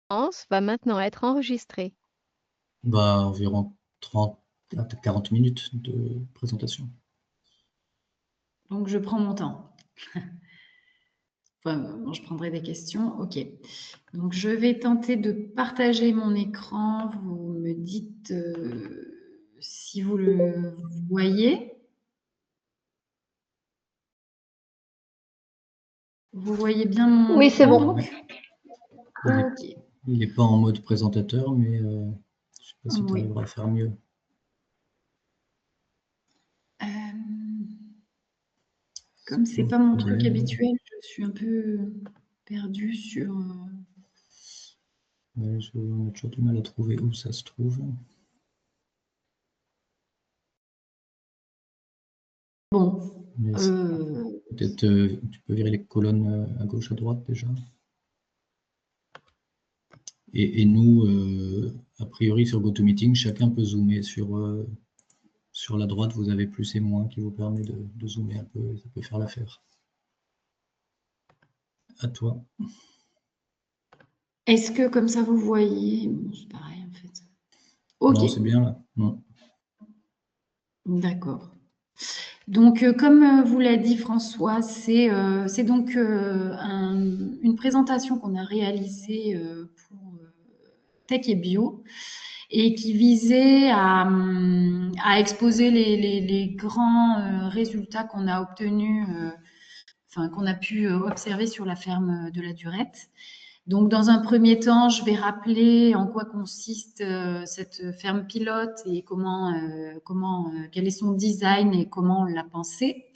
Va maintenant être enregistrée. Bah, environ 30 à 40 minutes de présentation. Donc, je prends mon temps. Enfin, bon, je prendrai des questions. OK. Donc, je vais tenter de partager mon écran. Vous me dites si vous le voyez. Vous voyez bien mon Oui, c'est écran, bon. Ouais. donc? Il n'est OK. pas en mode présentateur, mais je sais pas si tu Oui. arriveras à faire mieux. Euh, Comme c'est Pas de pas mon truc problème. habituel, je suis un peu perdue sur. Ouais, on a toujours du mal à trouver où ça se trouve. Bon. Mais peut-être tu peux virer les colonnes à gauche, à droite déjà. Et nous, a priori sur GoToMeeting, chacun peut zoomer sur la droite. Vous avez plus et moins qui vous permet de zoomer un peu et ça peut faire l'affaire. À toi. Est-ce que comme ça vous voyez? Bon, c'est pareil en fait. OK. Non, c'est bien là. Non. D'accord. Donc, comme vous l'a dit François, c'est donc une présentation qu'on a réalisée pour Tech et Bio et qui visait à exposer les grands résultats qu'on a obtenus, enfin qu'on a pu observer sur la ferme de la Durette. Donc, dans un premier temps, je vais rappeler en quoi consiste cette ferme pilote et quel est son design et comment on l'a pensé.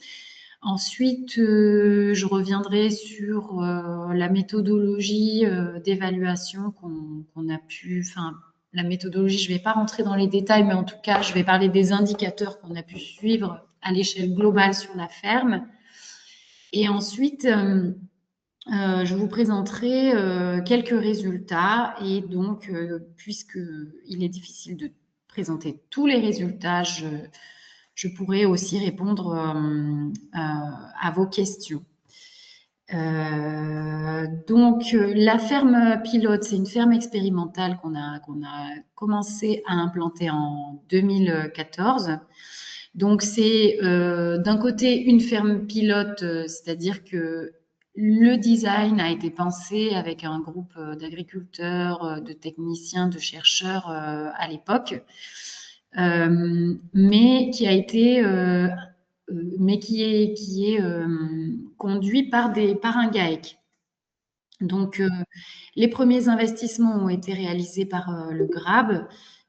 Ensuite, je reviendrai sur la méthodologie d'évaluation qu'on a pu, enfin, la méthodologie, je ne vais pas rentrer dans les détails, mais en tout cas, je vais parler des indicateurs qu'on a pu suivre à l'échelle globale sur la ferme. Et ensuite, je vous présenterai quelques résultats et donc, puisqu'il est difficile de présenter tous les résultats, je pourrai aussi répondre à vos questions. Donc, la ferme pilote, c'est une ferme expérimentale qu'on a commencé à implanter en 2014. Donc, c'est d'un côté une ferme pilote, c'est-à-dire que le design a été pensé avec un groupe d'agriculteurs, de techniciens, de chercheurs à l'époque, mais qui a été, mais qui est conduit par un GAEC. Donc, les premiers investissements ont été réalisés par le GRAB,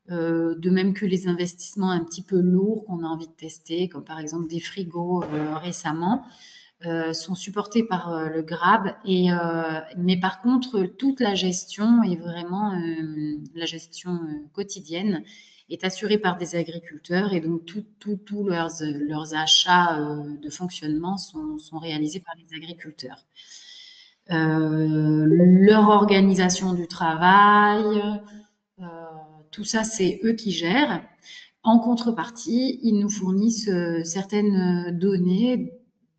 de même que les investissements un petit peu lourds qu'on a envie de tester, comme par exemple des frigos récemment, sont supportés par le GRAB. Mais par contre, toute la gestion est vraiment la gestion quotidienne est assurée par des agriculteurs et donc tous leurs achats de fonctionnement sont réalisés par les agriculteurs. Leur organisation du travail, euh, tout ça, c'est eux qui gèrent. En contrepartie, ils nous fournissent certaines données,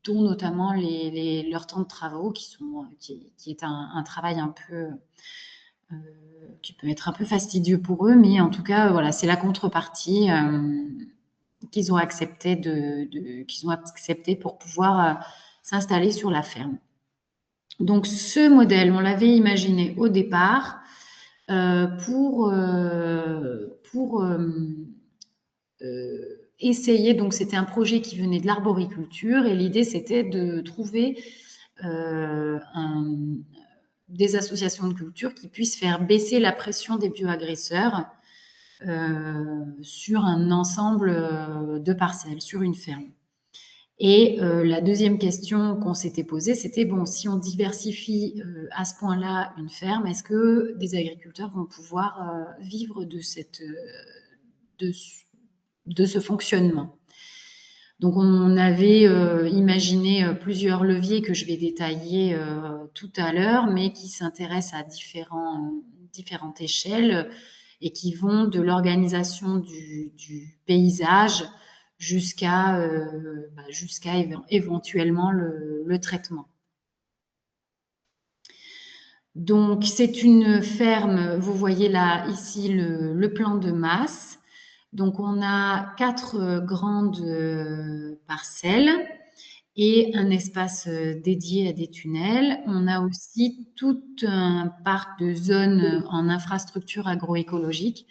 dont notamment leurs temps de travaux, qui est un travail un peu euh, qui peut être un peu fastidieux pour eux, mais en tout cas, voilà, c'est la contrepartie qu'ils ont qu'ils ont accepté pour pouvoir s'installer sur la ferme. Donc, ce modèle, on l'avait imaginé au départ pour essayer. Donc, c'était un projet qui venait de l'arboriculture et l'idée, c'était de trouver euh, un, des associations de culture qui puissent faire baisser la pression des bioagresseurs sur un ensemble de parcelles, sur une ferme. Et la deuxième question qu'on s'était posée, c'était bon, si on diversifie à ce point-là une ferme, est-ce que des agriculteurs vont pouvoir vivre de, de ce fonctionnement? Donc, on avait imaginé plusieurs leviers que je vais détailler tout à l'heure, mais qui s'intéressent à différentes échelles et qui vont de l'organisation du paysage jusqu'à éventuellement le traitement. Donc, c'est une ferme, vous voyez là, ici, le plan de masse. Donc, on a 4 grandes parcelles et un espace dédié à des tunnels. On a aussi tout un parc de zones en infrastructure agroécologique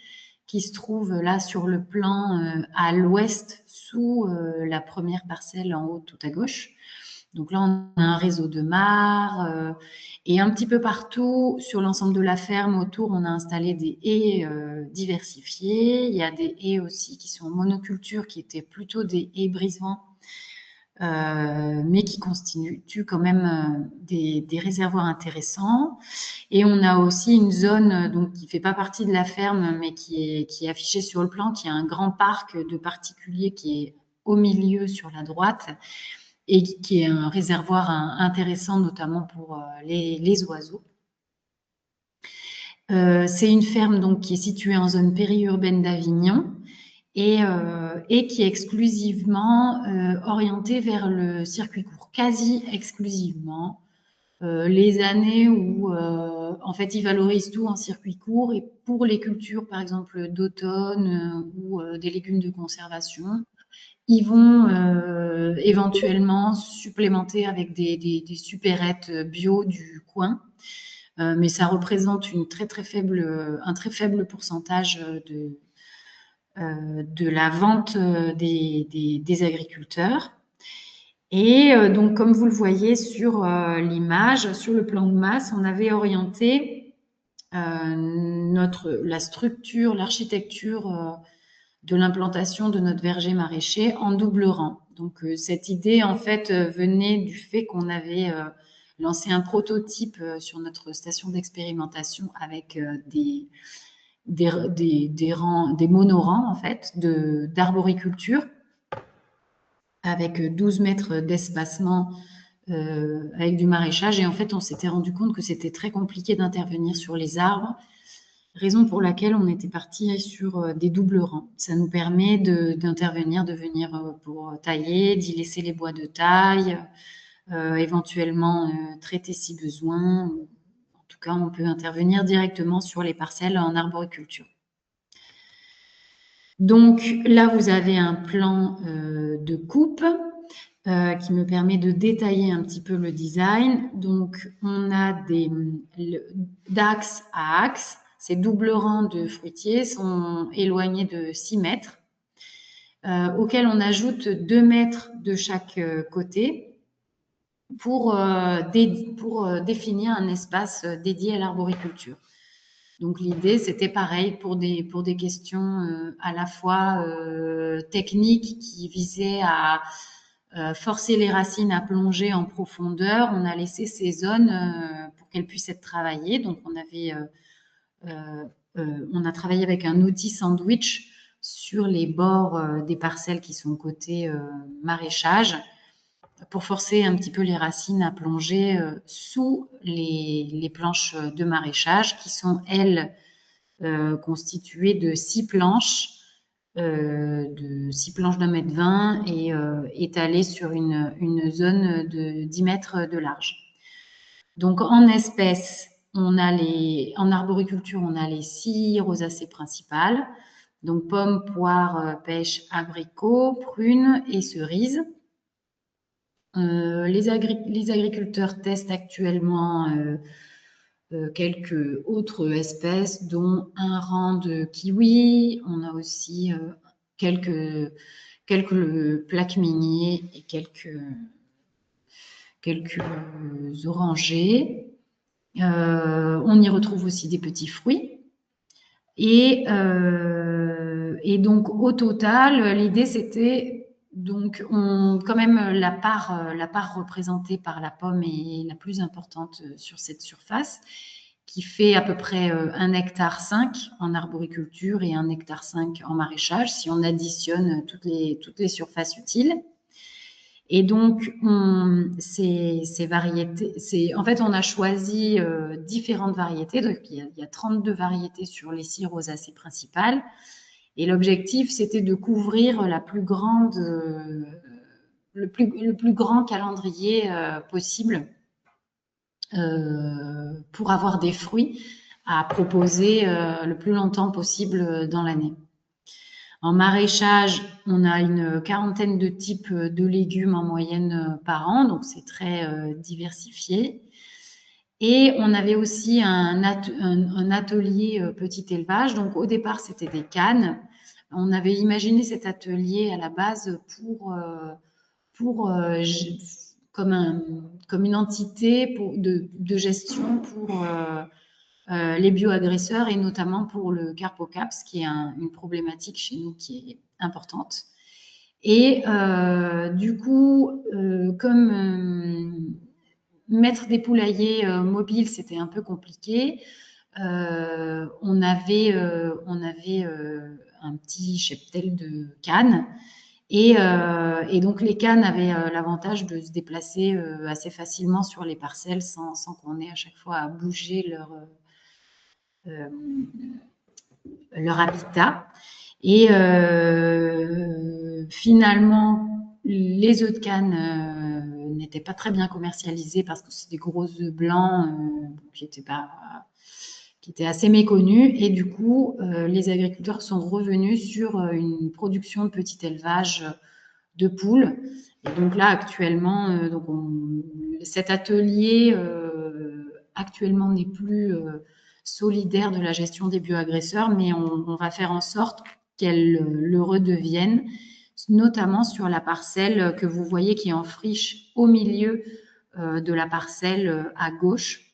qui se trouve là sur le plan à l'ouest, sous la première parcelle en haut tout à gauche. Donc là, on a un réseau de mares et un petit peu partout sur l'ensemble de la ferme autour, on a installé des haies diversifiées. Il y a des haies aussi qui sont en monoculture, qui étaient plutôt des haies brise-vent, mais qui constituent quand même des réservoirs intéressants. Et on a aussi une zone donc qui fait pas partie de la ferme, mais qui est affichée sur le plan, qui est un grand parc de particuliers qui est au milieu sur la droite et qui est un réservoir intéressant, notamment pour les oiseaux. C'est une ferme donc qui est située en zone périurbaine d'Avignon et qui est exclusivement orientée vers le circuit court, quasi exclusivement. Les années où en fait ils valorisent tout en circuit court, et pour les cultures par exemple d'automne ou des légumes de conservation, ils vont éventuellement supplémenter avec des supérettes bio du coin, mais ça représente un très faible pourcentage de la vente des agriculteurs. Et donc, comme vous le voyez sur l'image, sur le plan de masse, on avait orienté la structure, l'architecture de l'implantation de notre verger maraîcher en double rang. Donc, cette idée, en fait, venait du fait qu'on avait lancé un prototype sur notre station d'expérimentation avec des monorangs, en fait, d'arboriculture, avec 12 mètres d'espacement avec du maraîchage. Et en fait, on s'était rendu compte que c'était très compliqué d'intervenir sur les arbres, raison pour laquelle on était parti sur des doubles rangs. Ça nous permet d'intervenir, de venir pour tailler, d'y laisser les bois de taille, éventuellement traiter si besoin. En tout cas, on peut intervenir directement sur les parcelles en arboriculture. Donc là, vous avez un plan de coupe qui me permet de détailler un petit peu le design. Donc, on a d'axe à axe. Ces doubles rangs de fruitiers sont éloignés de 6 mètres, auxquels on ajoute 2 mètres de chaque côté pour définir un espace dédié à l'arboriculture. Donc l'idée, c'était pareil pour des questions à la fois techniques qui visaient à forcer les racines à plonger en profondeur. On a laissé ces zones pour qu'elles puissent être travaillées. Donc on a travaillé avec un outil sandwich sur les bords des parcelles qui sont côté maraîchage, pour forcer un petit peu les racines à plonger sous les planches de maraîchage, qui sont, elles, constituées de 6 planches, d'1,20 m et étalées sur une zone de 10 mètres de large. Donc, en espèces, en arboriculture, on a les 6 rosacées principales, donc pommes, poires, pêches, abricots, prunes et cerises. Les agriculteurs testent actuellement quelques autres espèces, dont un rang de kiwis. On a aussi quelques plaques miniers et quelques orangers. On y retrouve aussi des petits fruits. Et donc, au total, l'idée, c'était donc quand même la part représentée par la pomme est la plus importante sur cette surface, qui fait à peu près 1,5 hectare en arboriculture et 1,5 hectare en maraîchage, si on additionne toutes les surfaces utiles. Et donc, ces variétés, en fait, on a choisi différentes variétés. Donc, il y a 32 variétés sur les 6 rosacées principales. Et l'objectif, c'était de couvrir le plus grand calendrier possible pour avoir des fruits à proposer le plus longtemps possible dans l'année. En maraîchage, on a une quarantaine de types de légumes en moyenne par an, donc c'est très diversifié. Et on avait aussi un atelier petit élevage. Donc au départ, c'était des cannes. On avait imaginé cet atelier à la base comme une entité de gestion pour les bioagresseurs et notamment pour le carpocaps, qui est une problématique chez nous qui est importante. Et du coup, comme mettre des poulaillers mobiles, c'était un peu compliqué, on avait un petit cheptel de cannes. Et donc, les cannes avaient l'avantage de se déplacer assez facilement sur les parcelles sans qu'on ait à chaque fois à bouger leur habitat. Et finalement, les œufs de canne n'étaient pas très bien commercialisés parce que c'est des gros œufs blancs qui étaient assez méconnus. Et du coup, les agriculteurs sont revenus sur une production de petit élevage de poules. Et donc là, actuellement, cet atelier actuellement n'est plus solidaire de la gestion des bioagresseurs, mais on va faire en sorte qu'elle le redevienne, notamment sur la parcelle que vous voyez qui est en friche au milieu de la parcelle à gauche,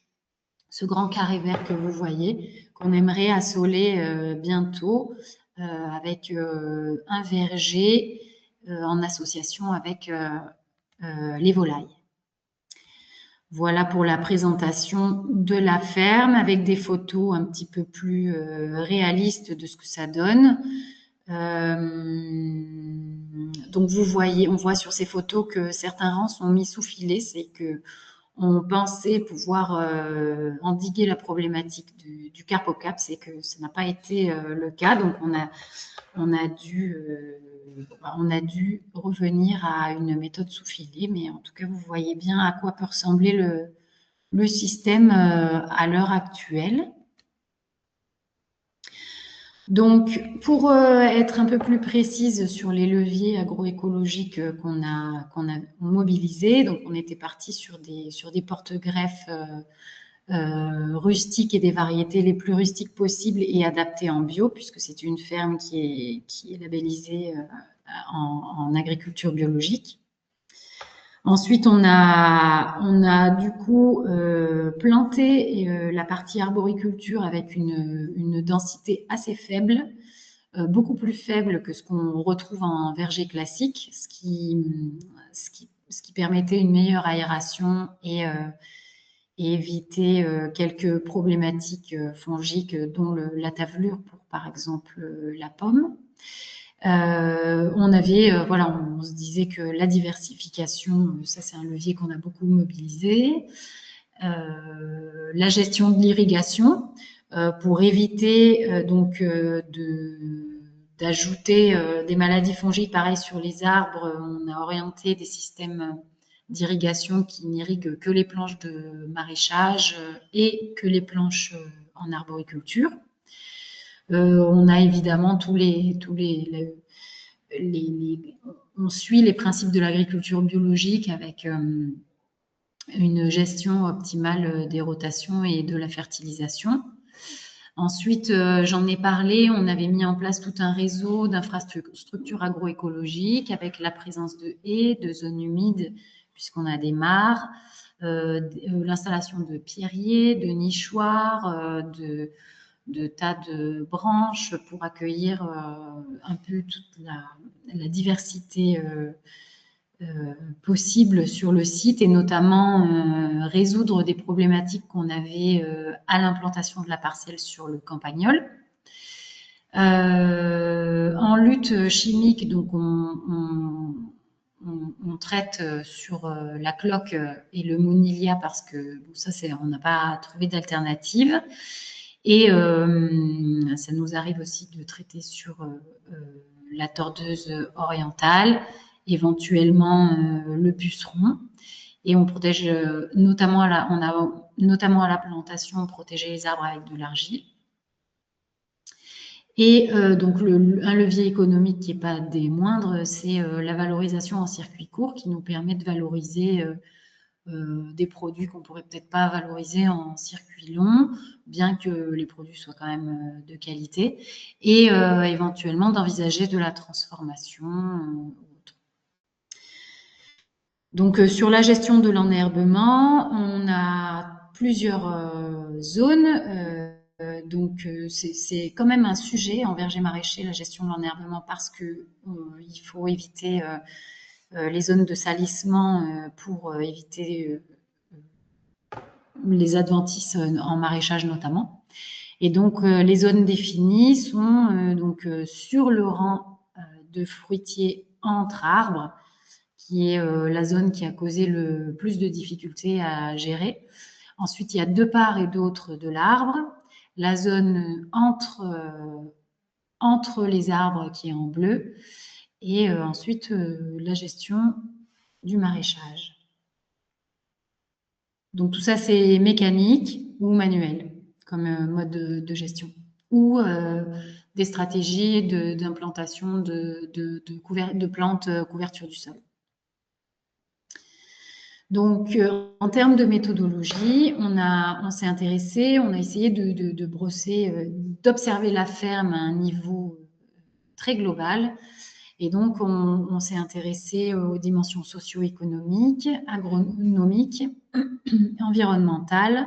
ce grand carré vert que vous voyez, qu'on aimerait assoler bientôt avec un verger en association avec les volailles. Voilà pour la présentation de la ferme avec des photos un petit peu plus réalistes de ce que ça donne. Donc on voit sur ces photos que certains rangs sont mis sous filet, c'est que on pensait pouvoir endiguer la problématique du carpocaps et que ça n'a pas été le cas. Donc on a dû revenir à une méthode sous filet, mais en tout cas, vous voyez bien à quoi peut ressembler le système à l'heure actuelle. Donc, pour être un peu plus précise sur les leviers agroécologiques qu'on a mobilisés, donc on était parti sur des porte-greffes rustiques et des variétés les plus rustiques possibles et adaptées en bio, puisque c'est une ferme qui est labellisée en agriculture biologique. Ensuite, on a du coup planté la partie arboriculture avec une densité assez faible, beaucoup plus faible que ce qu'on retrouve en verger classique, ce qui permettait une meilleure aération et éviter quelques problématiques fongiques, dont la tavelure pour, par exemple, la pomme. On se disait que la diversification, ça c'est un levier qu'on a beaucoup mobilisé. La gestion de l'irrigation pour éviter d'ajouter des maladies fongiques. Pareil sur les arbres, on a orienté des systèmes d'irrigation qui n'irriguent que les planches de maraîchage et que les planches en arboriculture. On a évidemment on suit les principes de l'agriculture biologique avec une gestion optimale des rotations et de la fertilisation. Ensuite, j'en ai parlé, on avait mis en place tout un réseau d'infrastructures agroécologiques avec la présence de haies, de zones humides, puisqu'on a des mares, l'installation de pierriers, de nichoirs, de tas de branches pour accueillir un peu toute la diversité possible sur le site et notamment résoudre des problématiques qu'on avait à l'implantation de la parcelle sur le campagnol. En lutte chimique, donc on traite sur la cloque et le monilia parce que on n'a pas trouvé d'alternative. Et ça nous arrive aussi de traiter sur la tordeuse orientale, éventuellement le puceron. Et on protège notamment on a notamment à la plantation protégé les arbres avec de l'argile. Et donc un levier économique qui n'est pas des moindres, c'est la valorisation en circuit court qui nous permet de valoriser des produits qu'on pourrait peut-être pas valoriser en circuit long, bien que les produits soient quand même de qualité, et éventuellement d'envisager de la transformation. Donc sur la gestion de l'enherbement, on a plusieurs zones. Donc c'est quand même un sujet en verger maraîcher, la gestion de l'enherbement, parce que il faut éviter les zones de salissement pour éviter les adventices en maraîchage notamment. Et donc les zones définies sont donc sur le rang de fruitiers entre arbres, qui est la zone qui a causé le plus de difficultés à gérer. Ensuite, il y a de part et d'autre de l'arbre, la zone entre les arbres qui est en bleu, et ensuite la gestion du maraîchage. Donc tout ça, c'est mécanique ou manuel comme mode de gestion, ou des stratégies d'implantation de plantes couverture du sol. Donc, en termes de méthodologie, on s'est intéressé, on a essayé de brosser, d'observer la ferme à un niveau très global. Et donc, on s'est intéressé aux dimensions socio-économiques, agronomiques, environnementales.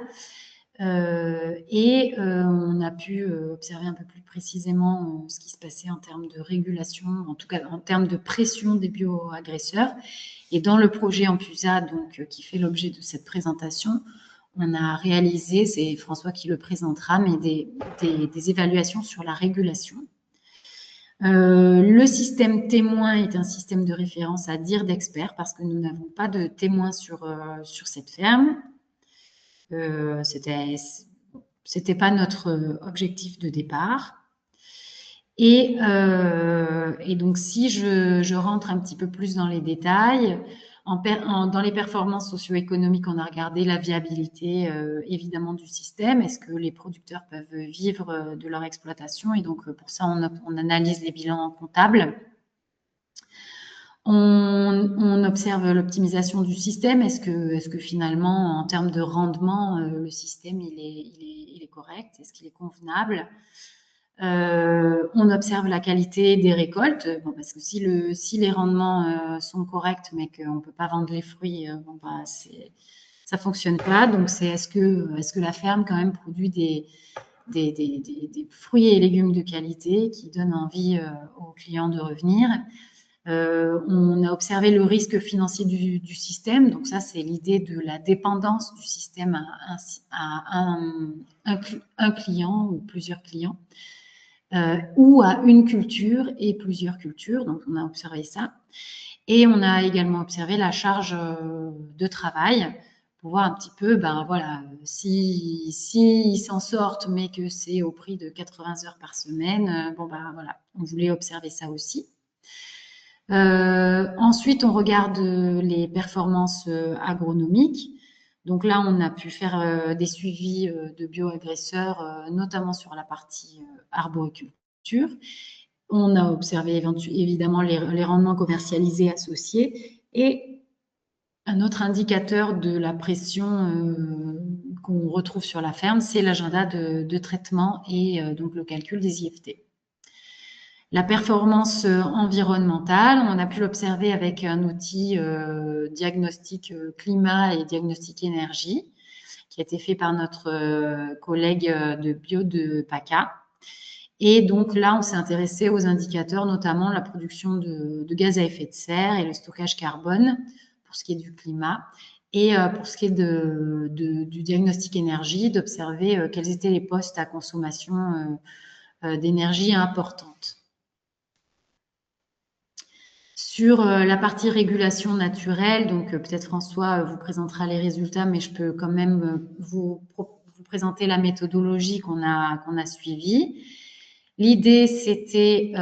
Et on a pu observer un peu plus précisément ce qui se passait en termes de régulation, en tout cas en termes de pression des bioagresseurs. Et dans le projet Ampusa, donc, qui fait l'objet de cette présentation, on a réalisé, c'est François qui le présentera, mais des évaluations sur la régulation. Le système témoin est un système de référence à dire d'experts parce que nous n'avons pas de témoins sur cette ferme. C'était pas notre objectif de départ. Et donc, si je rentre un petit peu plus dans les détails, dans les performances socio-économiques, on a regardé la viabilité évidemment du système. Est-ce que les producteurs peuvent vivre de leur exploitation? Et donc, pour ça, on analyse les bilans comptables. On observe l'optimisation du système. Est-ce que finalement, en termes de rendement, le système il est correct? Est-ce qu'il est convenable? On observe la qualité des récoltes, parce que si les rendements sont corrects, mais qu'on ne peut pas vendre les fruits, ça fonctionne pas. Donc c'est est-ce que la ferme quand même produit des fruits et légumes de qualité qui donnent envie aux clients de revenir. On a observé le risque financier du système. Donc ça, c'est l'idée de la dépendance du système à un client ou plusieurs clients, ou à une culture et plusieurs cultures. Donc on a observé ça. Et on a également observé la charge de travail pour voir un petit peu, voilà, s'ils s'en sortent, mais que c'est au prix de 80 heures par semaine, voilà, on voulait observer ça aussi. Ensuite, on regarde les performances agronomiques. Donc là, on a pu faire des suivis de bioagresseurs, notamment sur la partie arboriculture. On a observé évidemment les rendements commercialisés associés. Et un autre indicateur de la pression qu'on retrouve sur la ferme, c'est l'agenda de traitement et donc le calcul des IFT. La performance environnementale, on a pu l'observer avec un outil diagnostic climat et diagnostic énergie qui a été fait par notre collègue de bio de PACA. Et donc là, on s'est intéressé aux indicateurs, notamment la production de gaz à effet de serre et le stockage carbone pour ce qui est du climat. Et pour ce qui est du diagnostic énergie, d'observer quels étaient les postes à consommation d'énergie importante. Sur la partie régulation naturelle, donc peut-être François vous présentera les résultats, mais je peux quand même vous présenter la méthodologie qu'on a suivie. L'idée, c'était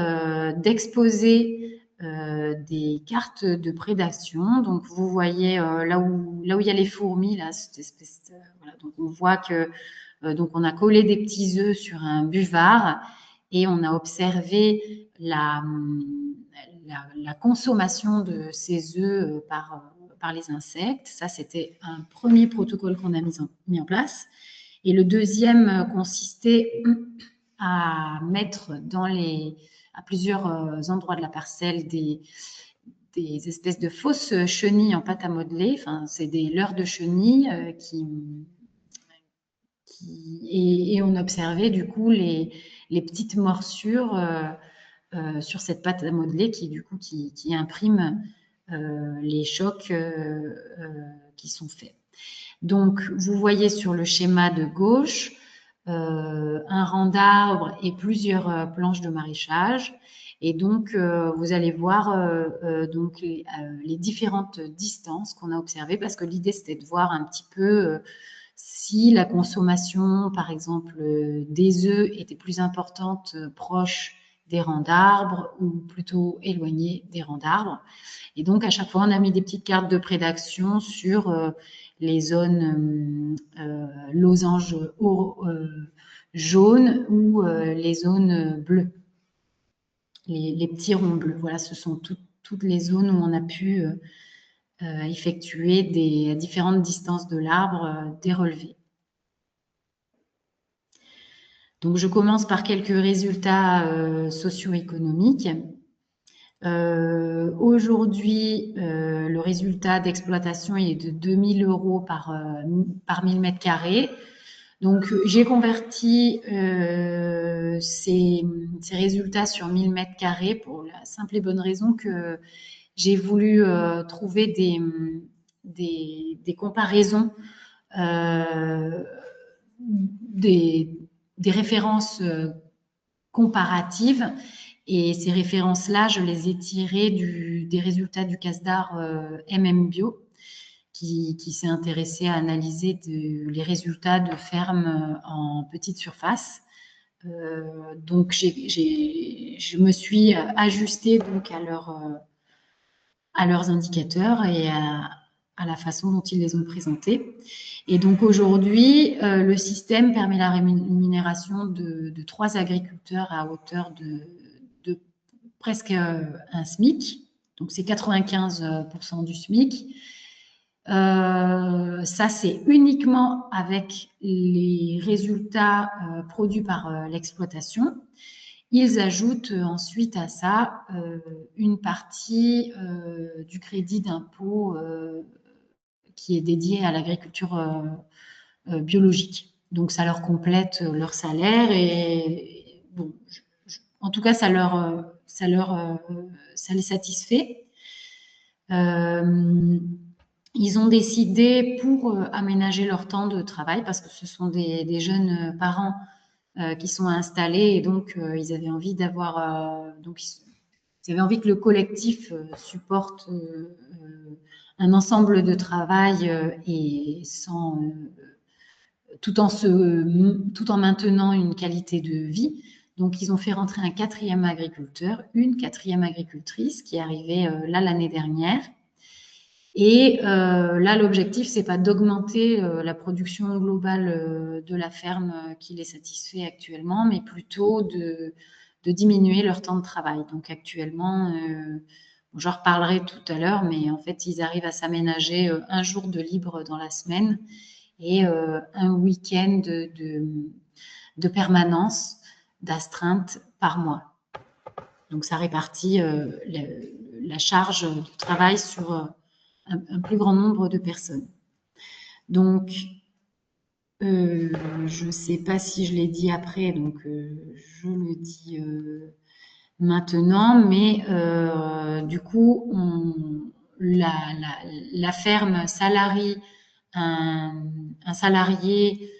d'exposer des cartes de prédation. Donc, vous voyez là où il y a les fourmis, là, cette espèce voilà. Donc, on voit que donc on a collé des petits œufs sur un buvard et on a observé la consommation de ces œufs par les insectes. Ça, c'était un premier protocole qu'on a mis en place. Et le deuxième consistait à mettre à plusieurs endroits de la parcelle des espèces de fausses chenilles en pâte à modeler. Enfin, c'est des leurres de chenilles et on observait du coup les petites morsures sur cette pâte à modeler qui imprime les chocs qui sont faits. Donc, vous voyez sur le schéma de gauche un rang d'arbres et plusieurs planches de maraîchage. Et donc, vous allez voir donc les différentes distances qu'on a observées, parce que l'idée, c'était de voir un petit peu si la consommation, par exemple, des œufs était plus importante proche des rangs d'arbres ou plutôt éloignée des rangs d'arbres. Et donc, à chaque fois, on a mis des petites cartes de prédation sur les zones losanges jaunes ou les zones bleues, les petits ronds bleus. Voilà, ce sont toutes les zones où on a pu effectuer à différentes distances de l'arbre des relevés. Donc, je commence par quelques résultats socio-économiques. Aujourd'hui, le résultat d'exploitation est de 2 000 € par 1000 mètres carrés. Donc, j'ai converti ces résultats sur 1000 mètres carrés pour la simple et bonne raison que j'ai voulu trouver des comparaisons, des références comparatives. Et ces références-là, je les ai tirées des résultats du CASDAR MM-Bio, qui s'est intéressé à analyser les résultats de fermes en petite surface. Donc, je me suis ajustée donc à leurs indicateurs et à la façon dont ils les ont présentés. Et donc aujourd'hui, le système permet la rémunération de 3 agriculteurs à hauteur de presque un SMIC. Donc c'est 95% du SMIC. Ça, c'est uniquement avec les résultats produits par l'exploitation. Ils ajoutent ensuite à ça une partie du crédit d'impôt qui est dédié à l'agriculture biologique. Donc, ça leur complète leur salaire et bon, en tout cas, ça les satisfait. Ils ont décidé, pour aménager leur temps de travail, parce que ce sont des jeunes parents qui sont installés et donc ils avaient envie que le collectif supporte un ensemble de travail et tout en maintenant une qualité de vie. Donc, ils ont fait rentrer un 4e agriculteur, une 4e agricultrice qui est arrivée là l'année dernière. Et là, l'objectif, c'est pas d'augmenter la production globale de la ferme qui les satisfait actuellement, mais plutôt de diminuer leur temps de travail. Donc actuellement, j'en reparlerai tout à l'heure, mais en fait, ils arrivent à s'aménager un jour de libre dans la semaine et un week-end de permanence, d'astreinte par mois. Donc ça répartit la charge de travail sur un plus grand nombre de personnes. Donc, je ne sais pas si je l'ai dit après, donc je le dis maintenant, mais du coup, la ferme salarie un salarié,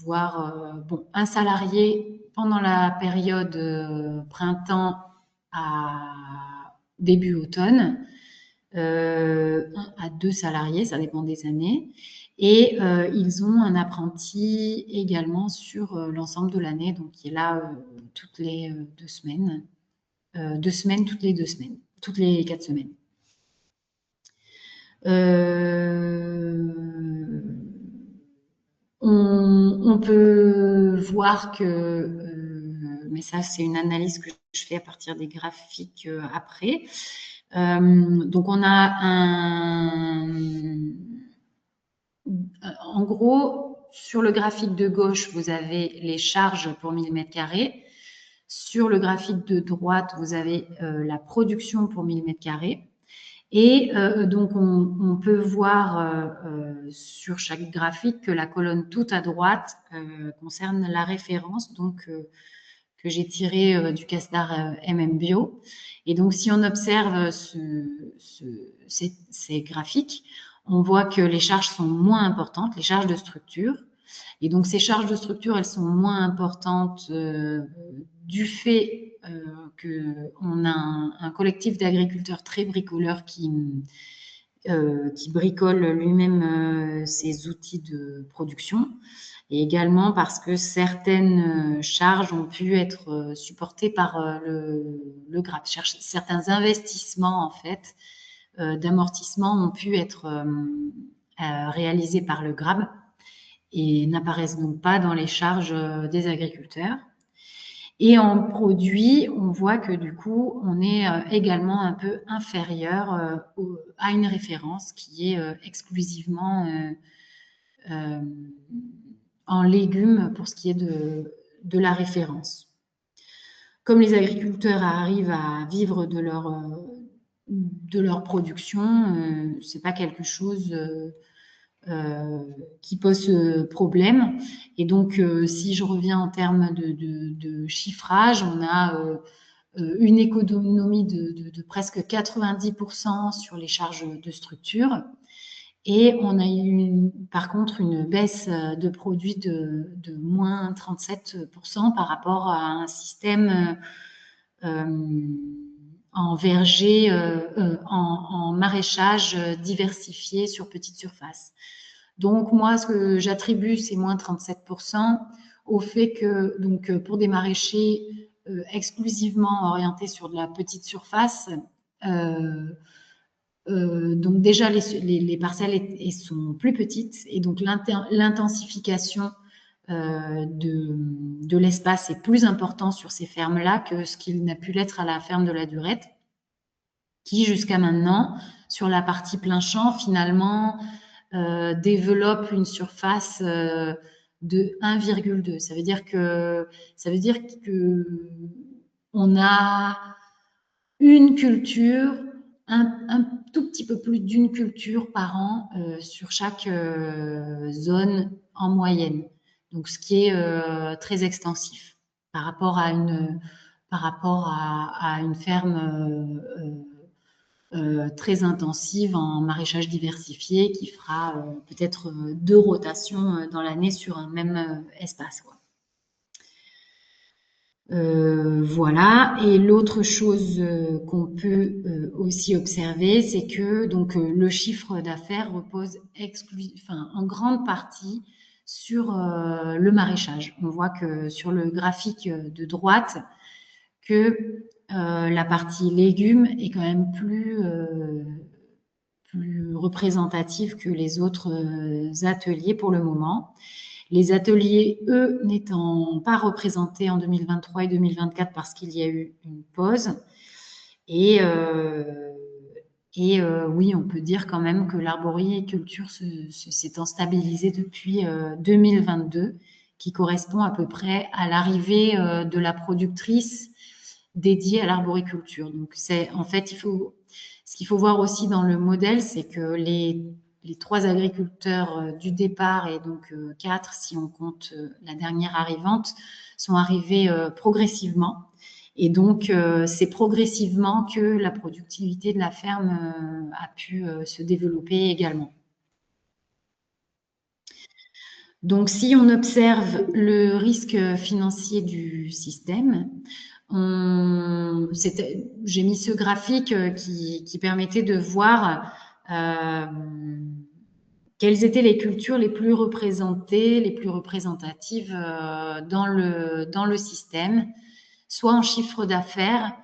voire un salarié pendant la période printemps à début automne, 1 à 2 salariés, ça dépend des années. Et ils ont un apprenti également sur l'ensemble de l'année, donc qui est là toutes les 2 semaines. 2 semaines, toutes les 2 semaines, toutes les 4 semaines. On peut voir que, mais ça c'est une analyse que je fais à partir des graphiques après. Donc on a en gros, sur le graphique de gauche, vous avez les charges pour millimètre carré. Sur le graphique de droite, vous avez la production pour millimètre carré. Et donc, on peut voir sur chaque graphique que la colonne toute à droite concerne la référence donc, que j'ai tirée du CASDAR MM-Bio. Et donc, si on observe ces graphiques, on voit que les charges sont moins importantes, les charges de structure. Et donc, ces charges de structure, elles sont moins importantes du fait qu'on a un collectif d'agriculteurs très bricoleurs qui bricole lui-même ses outils de production, et également parce que certaines charges ont pu être supportées par le GRAB. Certains investissements, en fait, d'amortissement ont pu être réalisés par le GRAB et n'apparaissent donc pas dans les charges des agriculteurs. Et en produit, on voit que du coup, on est également un peu inférieur à une référence qui est exclusivement en légumes pour ce qui est de la référence. Comme les agriculteurs arrivent à vivre de leur production, c'est pas quelque chose qui pose problème. Et donc, si je reviens en termes de chiffrage, on a une économie de presque 90% sur les charges de structure. Et on a eu, par contre, une baisse de produits de moins 37% par rapport à un système en verger, en maraîchage diversifié sur petite surface. Donc, moi, ce que j'attribue ces moins 37% au fait que, donc, pour des maraîchers exclusivement orientés sur de la petite surface, donc déjà, les parcelles sont plus petites et donc l'intensification de l'espace est plus important sur ces fermes-là que ce qu'il n'a pu l'être à la ferme de la Durette, qui jusqu'à maintenant, sur la partie plein champ, finalement, développe une surface de 1,2. Ça veut dire que on a une culture, un tout petit peu plus d'une culture par an sur chaque zone en moyenne. Donc, ce qui est très extensif par rapport à une ferme très intensive en maraîchage diversifié qui fera peut-être 2 rotations dans l'année sur un même espace, quoi. Voilà. Et l'autre chose qu'on peut aussi observer, c'est que donc le chiffre d'affaires repose en grande partie sur le maraîchage. On voit que sur le graphique de droite, que la partie légumes est quand même plus représentative que les autres ateliers pour le moment. Les ateliers, eux, n'étant pas représentés en 2023 et 2024 parce qu'il y a eu une pause. Et oui, on peut dire quand même que l'arboriculture s'étant stabilisée depuis 2022, qui correspond à peu près à l'arrivée de la productrice dédiée à l'arboriculture. Donc, en fait, ce qu'il faut voir aussi dans le modèle, c'est que les 3 agriculteurs du départ et donc 4 si on compte la dernière arrivante, sont arrivés progressivement. Et donc, c'est progressivement que la productivité de la ferme a pu se développer également. Donc, si on observe le risque financier du système, j'ai mis ce graphique qui permettait de voir quelles étaient les cultures les plus représentées, les plus représentatives dans le système, soit en chiffre d'affaires,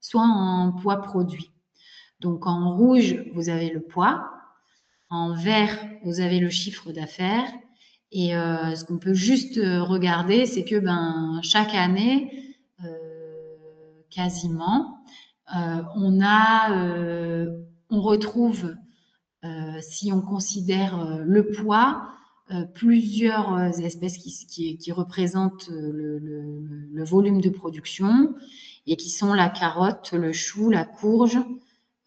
soit en poids produit. Donc, en rouge, vous avez le poids. En vert, vous avez le chiffre d'affaires. Et ce qu'on peut juste regarder, c'est que chaque année, quasiment, on retrouve, si on considère le poids, plusieurs espèces qui représentent le volume de production et qui sont la carotte, le chou, la courge,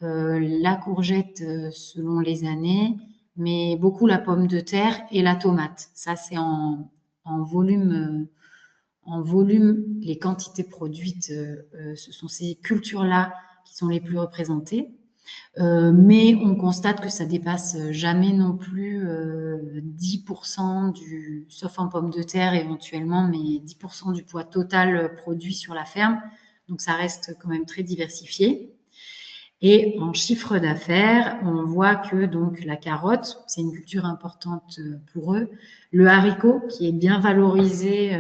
la courgette selon les années, mais beaucoup la pomme de terre et la tomate. Ça, c'est en volume. En volume, les quantités produites, ce sont ces cultures-là qui sont les plus représentées. Mais on constate que ça dépasse jamais non plus 10% sauf en pommes de terre éventuellement, mais 10% du poids total produit sur la ferme. Donc ça reste quand même très diversifié. Et en chiffre d'affaires, on voit que donc la carotte, c'est une culture importante pour eux. Le haricot, qui est bien valorisé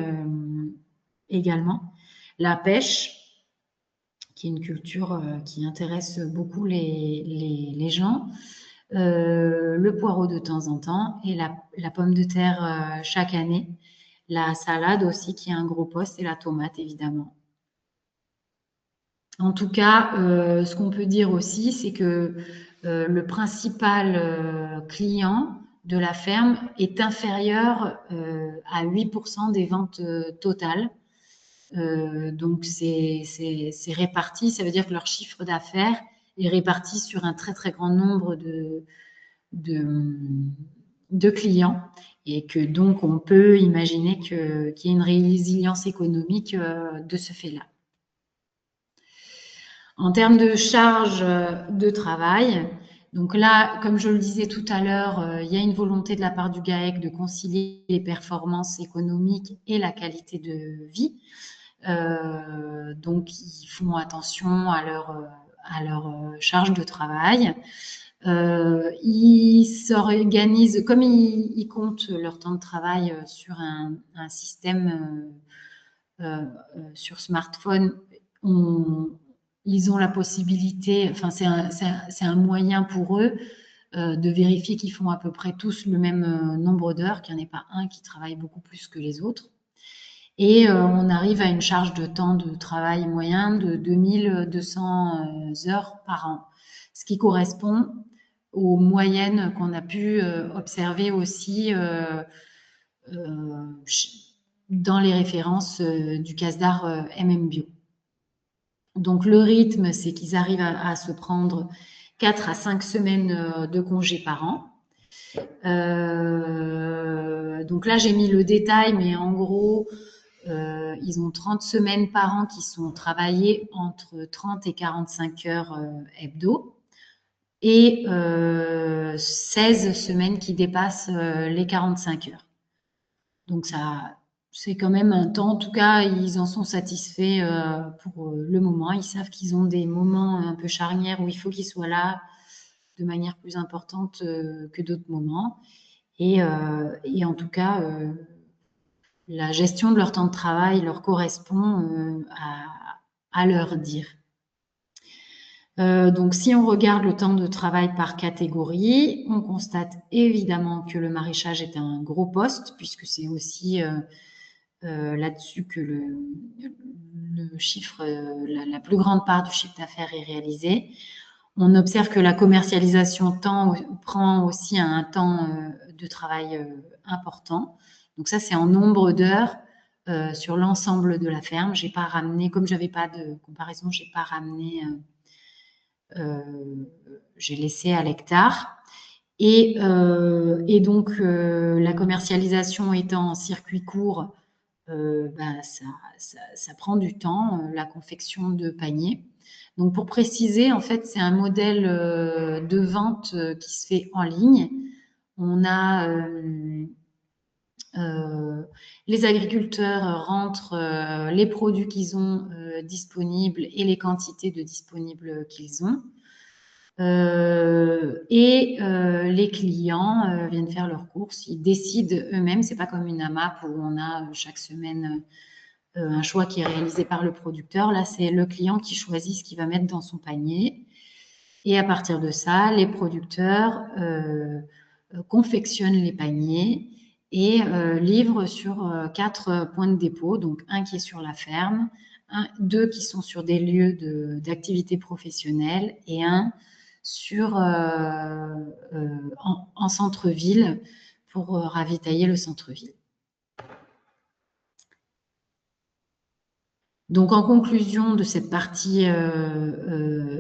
également. La pêche, qui est une culture qui intéresse beaucoup les gens. Le poireau de temps en temps et la pomme de terre chaque année. La salade aussi, qui est un gros poste, et la tomate, évidemment. En tout cas, ce qu'on peut dire aussi, c'est que le principal client de la ferme est inférieur à 8% des ventes totales. Donc, c'est réparti, ça veut dire que leur chiffre d'affaires est réparti sur un très, très grand nombre de clients et que donc on peut imaginer qu'il y ait une résilience économique de ce fait-là. En termes de charge de travail, donc là, comme je le disais tout à l'heure, il y a une volonté de la part du GAEC de concilier les performances économiques et la qualité de vie. Donc, ils font attention à leur charge de travail. Ils s'organisent, comme ils comptent leur temps de travail sur un système sur smartphone, ils ont la possibilité, enfin c'est un moyen pour eux de vérifier qu'ils font à peu près tous le même nombre d'heures, qu'il n'y en ait pas un qui travaille beaucoup plus que les autres. Et on arrive à une charge de temps de travail moyen de 2200 heures par an, ce qui correspond aux moyennes qu'on a pu observer aussi dans les références du CASDAR MMBio. Donc le rythme, c'est qu'ils arrivent à se prendre 4 à 5 semaines de congés par an. Donc là, j'ai mis le détail, mais en gros, ils ont 30 semaines par an qui sont travaillées entre 30 et 45 heures hebdo et 16 semaines qui dépassent les 45 heures. Donc ça, c'est quand même un temps. En tout cas, ils en sont satisfaits pour le moment. Ils savent qu'ils ont des moments un peu charnières où il faut qu'ils soient là de manière plus importante que d'autres moments. Et en tout cas, la gestion de leur temps de travail leur correspond à leur dire. Donc, si on regarde le temps de travail par catégorie, on constate évidemment que le maraîchage est un gros poste, puisque c'est aussi là-dessus que le chiffre, la plus grande part du chiffre d'affaires est réalisée. On observe que la commercialisation prend aussi un temps de travail important. Donc ça, c'est en nombre d'heures sur l'ensemble de la ferme. J'ai pas ramené, comme j'avais pas de comparaison, j'ai pas ramené, j'ai laissé à l'hectare. Et donc, la commercialisation étant en circuit court, ça prend du temps, la confection de paniers. Donc, pour préciser, en fait, c'est un modèle de vente qui se fait en ligne. On a les agriculteurs rentrent les produits qu'ils ont disponibles et les quantités de disponibles qu'ils ont. Et les clients viennent faire leurs courses. Ils décident eux-mêmes. C'est pas comme une AMAP où on a chaque semaine un choix qui est réalisé par le producteur. Là, c'est le client qui choisit ce qu'il va mettre dans son panier. Et à partir de ça, les producteurs confectionnent les paniers et livrent sur 4 points de dépôt, donc un qui est sur la ferme, 2 qui sont sur des lieux d'activité professionnelle et un en centre-ville pour ravitailler le centre-ville. Donc, en conclusion de cette partie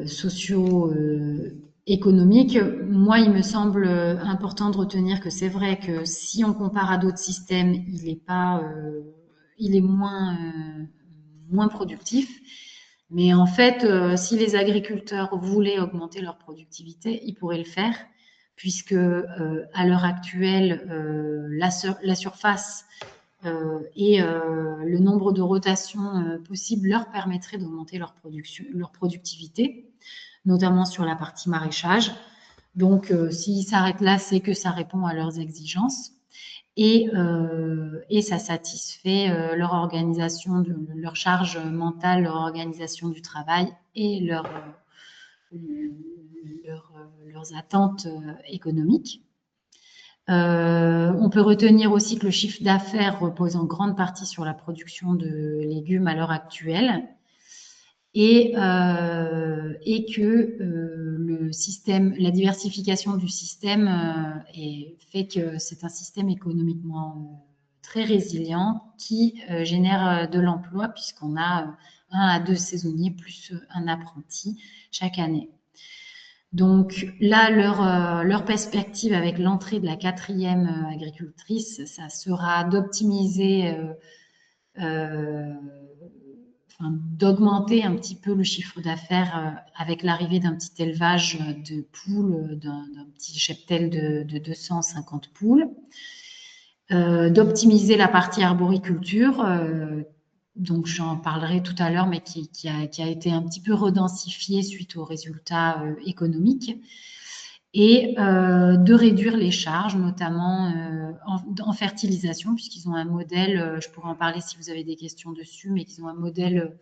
socio-économique, moi, il me semble important de retenir que c'est vrai que si on compare à d'autres systèmes, il est moins productif. Mais en fait, si les agriculteurs voulaient augmenter leur productivité, ils pourraient le faire, puisque à l'heure actuelle, la surface et le nombre de rotations possibles leur permettrait d'augmenter leur productivité, notamment sur la partie maraîchage. Donc, s'ils s'arrêtent là, c'est que ça répond à leurs exigences et ça satisfait leur organisation, leur charge mentale, leur organisation du travail et leurs attentes économiques. On peut retenir aussi que le chiffre d'affaires repose en grande partie sur la production de légumes à l'heure actuelle et que la diversification du système fait que c'est un système économiquement très résilient qui génère de l'emploi puisqu'on a 1 à 2 saisonniers plus un apprenti chaque année. Donc là, leur perspective avec l'entrée de la 4e agricultrice, ça sera d'optimiser, d'augmenter un petit peu le chiffre d'affaires avec l'arrivée d'un petit élevage de poules, d'un petit cheptel de 250 poules, d'optimiser la partie arboriculture, donc j'en parlerai tout à l'heure, mais qui a été un petit peu redensifiée suite aux résultats économiques, et de réduire les charges, notamment en fertilisation, puisqu'ils ont un modèle, je pourrais en parler si vous avez des questions dessus, mais qu'ils ont un modèle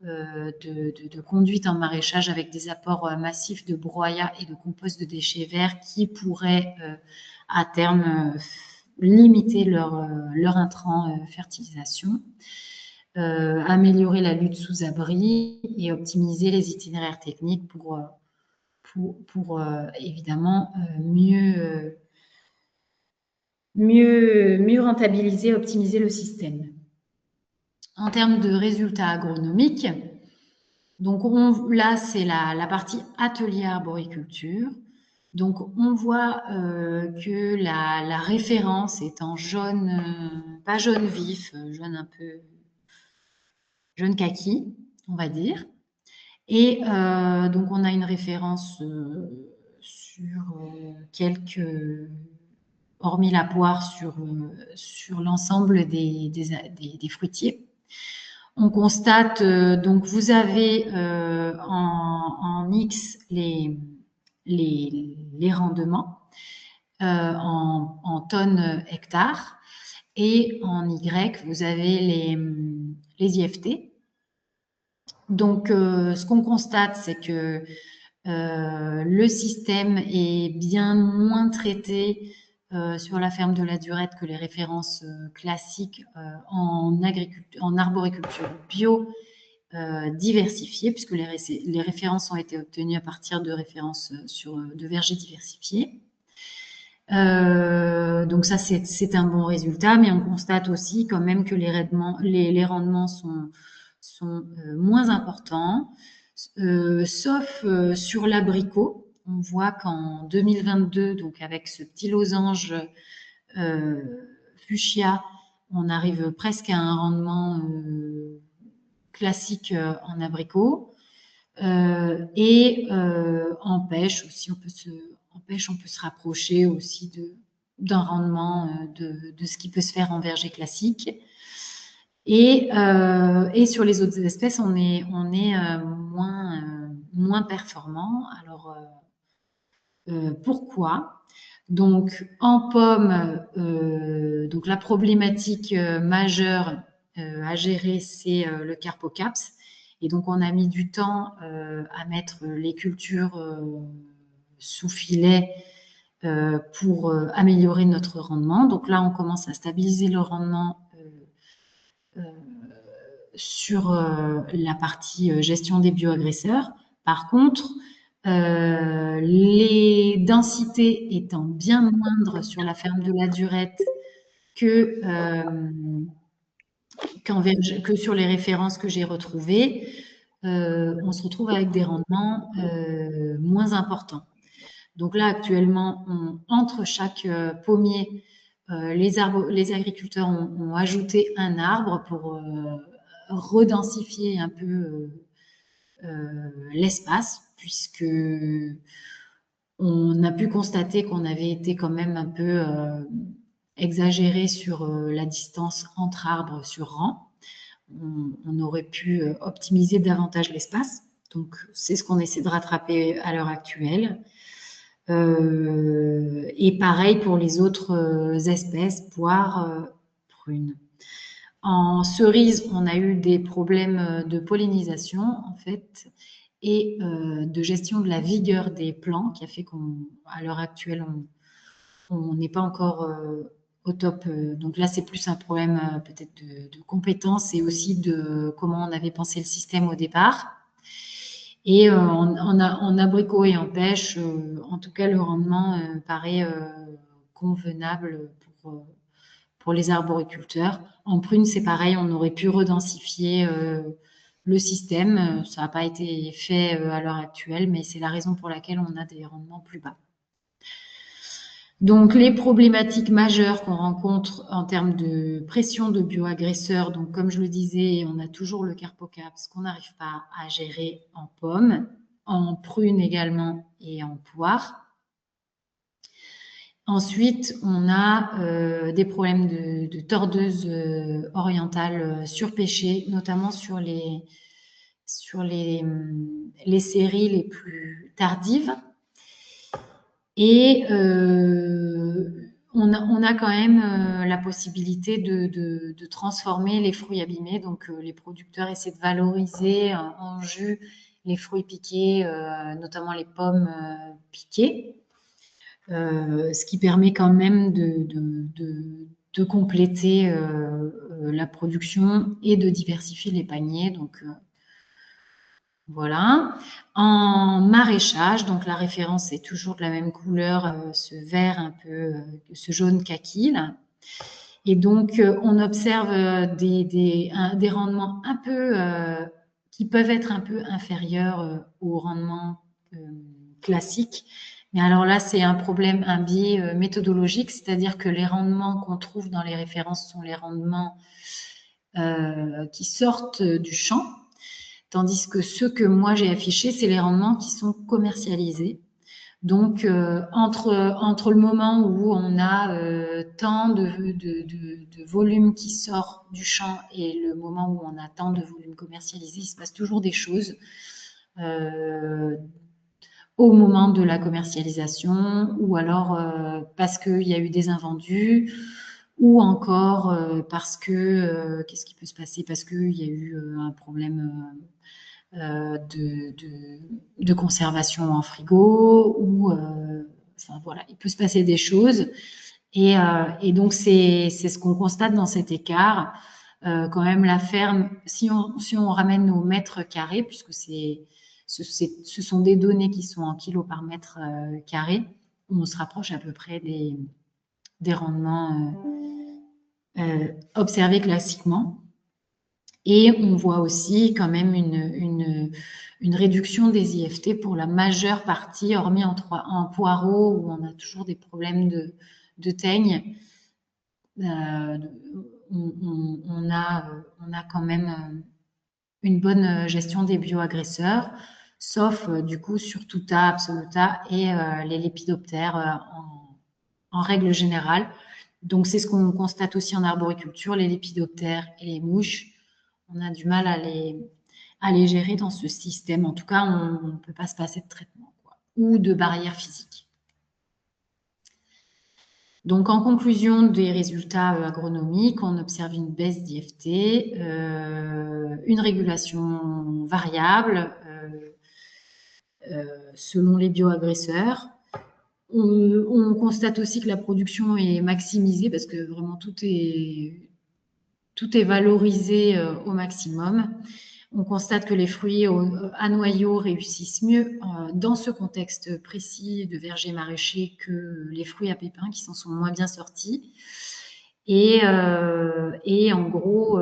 de conduite en maraîchage avec des apports massifs de broyat et de compost de déchets verts qui pourraient à terme limiter leur intrant fertilisation. Améliorer la lutte sous abri et optimiser les itinéraires techniques pour évidemment mieux rentabiliser, optimiser le système. En termes de résultats agronomiques, donc là c'est la partie atelier arboriculture. Donc on voit que la référence est en jaune, pas jaune vif, jaune un peu jaune kaki, on va dire. Et donc, on a une référence sur hormis la poire, sur l'ensemble des fruitiers. On constate, donc vous avez en X les rendements en tonnes hectares et en Y, vous avez les IFT. Donc, ce qu'on constate, c'est que le système est bien moins traité sur la ferme de la Durette que les références classiques en arboriculture bio diversifiée, puisque les références ont été obtenues à partir de références de vergers diversifiés. Donc ça, c'est un bon résultat, mais on constate aussi quand même que les rendements sont moins importants, sauf sur l'abricot. On voit qu'en 2022, donc avec ce petit losange fuchsia, on arrive presque à un rendement classique en abricot. Et en pêche aussi, on peut se rapprocher aussi d'un rendement de ce qui peut se faire en verger classique. Et sur les autres espèces, on est moins performant. Alors, pourquoi? Donc, en pomme, donc la problématique majeure, à gérer, c'est le Carpocaps. Et donc, on a mis du temps à mettre les cultures sous filet pour améliorer notre rendement. Donc là, on commence à stabiliser le rendement sur la partie gestion des bioagresseurs. Par contre, les densités étant bien moindres sur la ferme de la Durette que sur les références que j'ai retrouvées, on se retrouve avec des rendements moins importants. Donc là, actuellement, entre chaque pommier, les agriculteurs ont ajouté un arbre pour redensifier un peu l'espace, puisque on a pu constater qu'on avait été quand même un peu exagéré sur la distance entre arbres sur rang. On aurait pu optimiser davantage l'espace. Donc, c'est ce qu'on essaie de rattraper à l'heure actuelle. Et pareil pour les autres espèces, poires, prunes. En cerise, on a eu des problèmes de pollinisation, en fait, et de gestion de la vigueur des plants, qui a fait qu'à l'heure actuelle, on n'est pas encore au top. Donc là, c'est plus un problème peut-être de compétences et aussi de comment on avait pensé le système au départ. Et en abricot et en pêche, en tout cas, le rendement paraît convenable pour les arboriculteurs. En prune, c'est pareil, on aurait pu redensifier le système. Ça n'a pas été fait à l'heure actuelle, mais c'est la raison pour laquelle on a des rendements plus bas. Donc, les problématiques majeures qu'on rencontre en termes de pression de bioagresseurs, donc comme je le disais, on a toujours le Carpocaps qu'on n'arrive pas à gérer en pommes, en prunes également et en poires. Ensuite, on a des problèmes de tordeuses orientales surpêchées, notamment sur les séries les plus tardives. Et on a quand même la possibilité de transformer les fruits abîmés. Donc, les producteurs essaient de valoriser en jus les fruits piqués, notamment les pommes piquées, ce qui permet quand même de compléter la production et de diversifier les paniers. Donc, voilà. En maraîchage, donc la référence est toujours de la même couleur, ce vert un peu, ce jaune kaki là. Et donc, on observe des rendements un peu qui peuvent être un peu inférieurs aux rendements classiques. Mais alors là, c'est un problème, un biais méthodologique, c'est-à-dire que les rendements qu'on trouve dans les références sont les rendements qui sortent du champ. Tandis que ceux que moi j'ai affichés, c'est les rendements qui sont commercialisés. Donc, entre le moment où on a tant de volume qui sort du champ et le moment où on a tant de volume commercialisé, il se passe toujours des choses au moment de la commercialisation, ou alors parce qu'il y a eu des invendus, ou encore parce que, qu'est-ce qui peut se passer? Parce qu'il y a eu un problème de conservation en frigo, ou enfin voilà, il peut se passer des choses. Et donc, c'est ce qu'on constate dans cet écart. Quand même, la ferme, si on ramène nos mètres carrés, puisque ce sont des données qui sont en kilos par mètre carré, on se rapproche à peu près des rendements observés classiquement. Et on voit aussi quand même une réduction des IFT pour la majeure partie, hormis en poireaux, où on a toujours des problèmes de teigne. On a quand même une bonne gestion des bioagresseurs, sauf du coup sur Tuta, Absoluta et les lépidoptères en règle générale. Donc, c'est ce qu'on constate aussi en arboriculture, les lépidoptères et les mouches. On a du mal à les gérer dans ce système. En tout cas, on ne peut pas se passer de traitement, quoi, ou de barrières physiques. Donc, en conclusion des résultats agronomiques, on observe une baisse d'IFT, une régulation variable selon les bioagresseurs. On constate aussi que la production est maximisée parce que vraiment tout est valorisé au maximum. On constate que les fruits à noyaux réussissent mieux dans ce contexte précis de verger maraîcher que les fruits à pépins qui s'en sont moins bien sortis. Et en gros,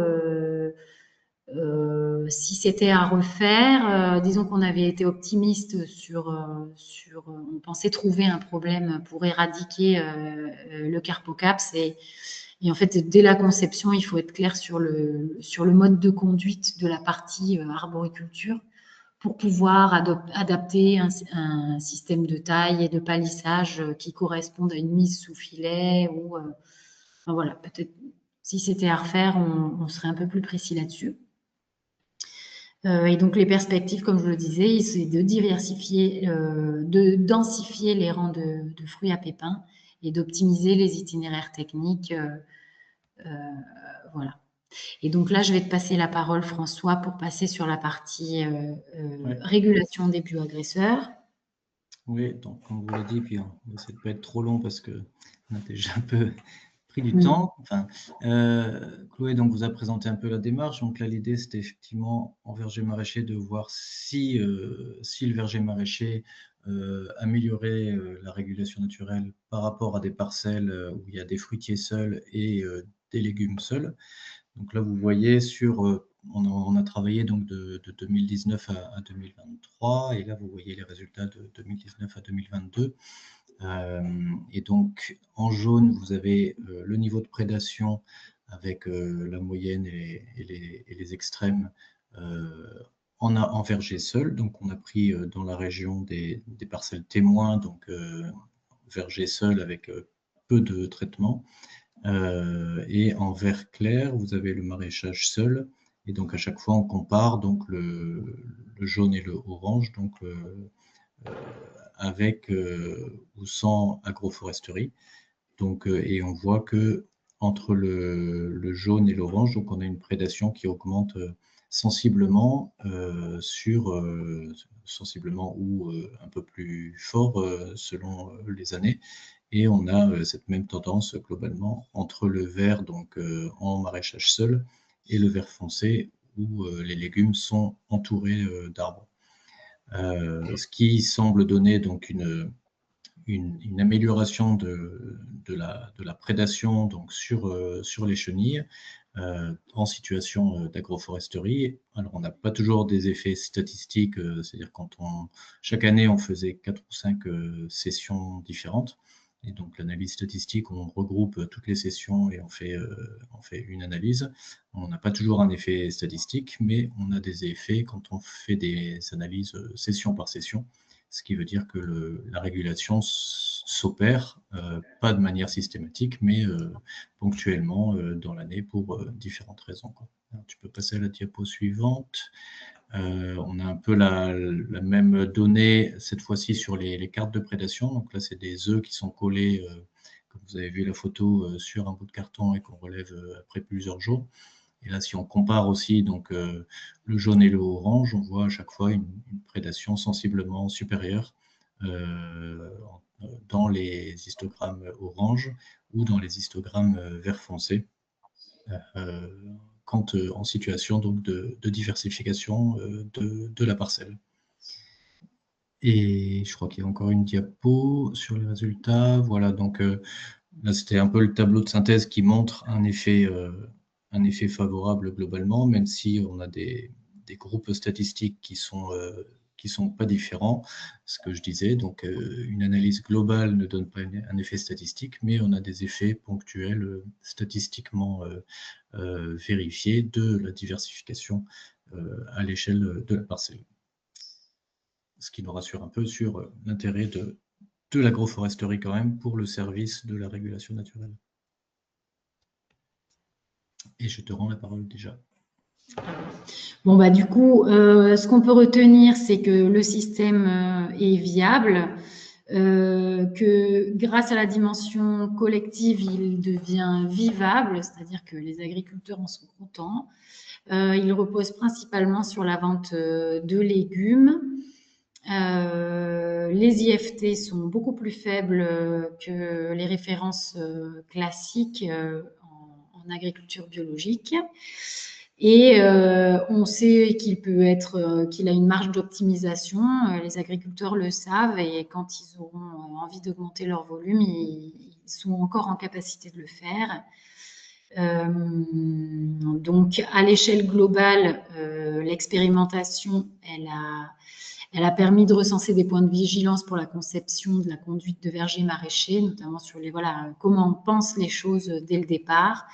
si c'était à refaire, disons qu'on avait été optimiste on pensait trouver un problème pour éradiquer le Carpocaps et en fait, dès la conception, il faut être clair sur le mode de conduite de la partie arboriculture pour pouvoir adapter un système de taille et de palissage qui corresponde à une mise sous filet ou enfin, voilà, peut-être si c'était à refaire, on serait un peu plus précis là-dessus. Et donc les perspectives, comme je le disais, c'est de diversifier, de densifier les rangs de fruits à pépins et d'optimiser les itinéraires techniques. Voilà. Et donc là, je vais te passer la parole, François, pour passer sur la partie Ouais. régulation des bioagresseurs. Oui, donc comme vous l'avez dit, puis on va essayer de ne pas être trop long parce qu'on a déjà un peu pris du temps. Enfin, Chloé donc, vous a présenté un peu la démarche. Donc là, l'idée, c'était effectivement en verger maraîcher de voir si le verger maraîcher améliorait la régulation naturelle par rapport à des parcelles où il y a des fruitiers seuls et des légumes seuls. Donc là, vous voyez on a travaillé donc de 2019 à 2023, et là, vous voyez les résultats de 2019 à 2022. Et donc, en jaune, vous avez le niveau de prédation avec la moyenne et les extrêmes en verger seul. Donc, on a pris dans la région des parcelles témoins, donc verger seul avec peu de traitement. Et en vert clair, vous avez le maraîchage seul. Et donc, à chaque fois, on compare donc le jaune et le orange, donc avec ou sans agroforesterie. Donc, et on voit que entre le jaune et l'orange, donc on a une prédation qui augmente sensiblement sensiblement ou un peu plus fort selon les années. Et on a cette même tendance globalement entre le vert donc en maraîchage seul et le vert foncé où les légumes sont entourés d'arbres. Ce qui semble donner donc une amélioration de la prédation donc sur les chenilles en situation d'agroforesterie. Alors, on n'a pas toujours des effets statistiques, c'est-à-dire chaque année, on faisait 4 ou 5 sessions différentes. Et donc, l'analyse statistique, on regroupe toutes les sessions et on fait une analyse. On n'a pas toujours un effet statistique, mais on a des effets quand on fait des analyses session par session, ce qui veut dire que la régulation s'opère, pas de manière systématique, mais ponctuellement dans l'année pour différentes raisons, quoi. Alors, tu peux passer à la diapo suivante. On a un peu la même donnée, cette fois-ci sur les cartes de prédation. Donc là, c'est des œufs qui sont collés, comme vous avez vu la photo, sur un bout de carton et qu'on relève après plusieurs jours. Et là, si on compare aussi donc, le jaune et le orange, on voit à chaque fois une prédation sensiblement supérieure dans les histogrammes orange ou dans les histogrammes vert foncé, quand en situation donc, de diversification de la parcelle. Et je crois qu'il y a encore une diapo sur les résultats. Voilà, donc là, c'était un peu le tableau de synthèse qui montre un effet favorable globalement, même si on a des groupes statistiques qui sont pas différents, ce que je disais. Donc, une analyse globale ne donne pas un effet statistique, mais on a des effets ponctuels statistiquement vérifiés de la diversification à l'échelle de la parcelle. Ce qui nous rassure un peu sur l'intérêt de l'agroforesterie quand même pour le service de la régulation naturelle. Et je te rends la parole déjà. Bon, bah, du coup, ce qu'on peut retenir, c'est que le système est viable. que grâce à la dimension collective, il devient vivable, c'est-à-dire que les agriculteurs en sont contents. Il repose principalement sur la vente de légumes. Les IFT sont beaucoup plus faibles que les références classiques en agriculture biologique. Et on sait qu'il a une marge d'optimisation. Les agriculteurs le savent et quand ils auront envie d'augmenter leur volume, ils sont encore en capacité de le faire. Donc, à l'échelle globale, l'expérimentation, elle a permis de recenser des points de vigilance pour la conception de la conduite de vergers maraîchers, notamment sur comment on pense les choses dès le départ.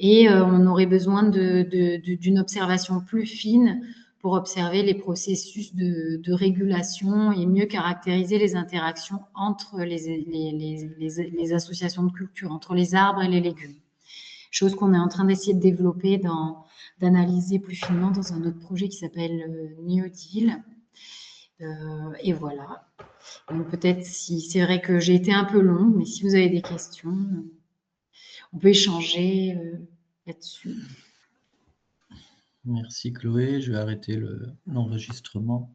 Et on aurait besoin d'une observation plus fine pour observer les processus de régulation et mieux caractériser les interactions entre les associations de culture, entre les arbres et les légumes. Chose qu'on est en train d'essayer de développer, d'analyser plus finement dans un autre projet qui s'appelle New Deal. Et voilà. Donc peut-être si c'est vrai que j'ai été un peu longue, mais si vous avez des questions, on peut échanger là-dessus. Merci Chloé, je vais arrêter l'enregistrement.